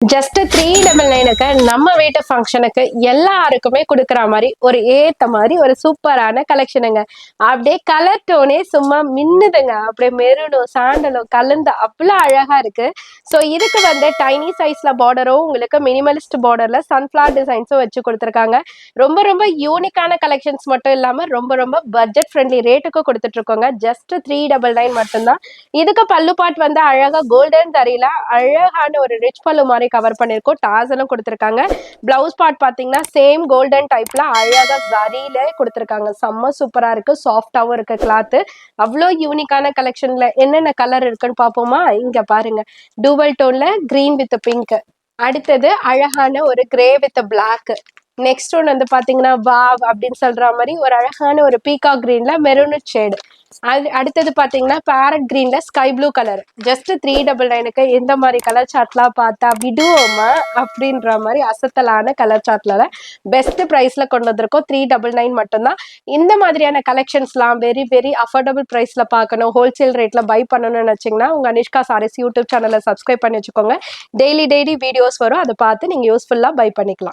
Just 399க்கு நம்ம வீட்டு ஃபங்க்ஷனுக்கு எல்லாருக்குமே கொடுக்குற மாதிரி ஒரு ஏத்த மாதிரி ஒரு சூப்பரான கலெக்ஷனுங்க. அப்படியே கலர் டோனே சும்மா மின்னுதுங்க. அப்படியே மெரூனும் சாண்டலும் கலந்து அவ்வளோ அழகா இருக்கு. ஸோ இதுக்கு வந்து டைனி சைஸ்ல பார்டரும் உங்களுக்கு மினிமலிஸ்ட் பார்டர்ல சன்ஃபிளவர் டிசைன்ஸும் வச்சு கொடுத்துருக்காங்க. ரொம்ப ரொம்ப யூனிக்கான கலெக்ஷன்ஸ் மட்டும் இல்லாம ரொம்ப ரொம்ப பட்ஜெட் ஃப்ரெண்ட்லி ரேட்டுக்கும் கொடுத்துட்டு இருக்கோங்க. ஜஸ்ட் 399 மட்டும்தான். இதுக்கு பல்லு பாட் வந்து அழகா கோல்டன் தரியில அழகான ஒரு ரிச் பல்லு மாதிரி கவர் பண்ணிருக்கோம். டாசலும் கொடுத்துருக்காங்க. பிளவுஸ் பார்ட் பாத்தீங்கன்னா சேம் கோல்டன் டைப்ல அழகா ஜரியில கொடுத்துருக்காங்க. செம்ம சூப்பரா இருக்கு. சாஃப்டாவும் இருக்கு கிளாத். அவ்வளோ யூனிக்கான கலெக்ஷன்ல என்னென்ன கலர் இருக்குன்னு பாப்போமா? இங்க பாருங்க, டூவல் டோன்ல கிரீன் வித் பிங்க், அடுத்தது அழகான ஒரு grey with black, next one வந்து பாத்தீங்கன்னா வாவ் அப்படின்னு சொல்ற மாதிரி ஒரு அழகான ஒரு பீகா கிரீன்ல மெரூன் ஷேடு, அடுத்தது பாத்தீங்கன்னா பேரட் கிரீன்ல ஸ்கை ப்ளூ கலர். ஜஸ்ட் 399க்கு இந்த மாதிரி கலர் சார்ட்லாம் பார்த்தா விடுவோமா அப்படின்ற மாதிரி அசத்தலான கலர் சார்ட்ல பெஸ்ட் பிரைஸ்ல கொண்டு வந்திருக்கோம். 399 மட்டும்தான். இந்த மாதிரியான கலெக்ஷன்ஸ்லாம் வெரி வெரி அஃபோர்டபுள் பிரைஸ்ல பார்க்கணும், ஹோல்சேல் ரேட்ல பை பண்ணணும்னு நினைச்சீங்கன்னா உங்க அனிஷ்கா சாரீஸ் யூடியூப் சேனலை சப்ஸ்கிரைப் பண்ணி வச்சுக்கோங்க. டெய்லி வீடியோஸ் வரும், அதை பார்த்து நீங்க யூஸ்ஃபுல்லா பை பண்ணிக்கலாம்.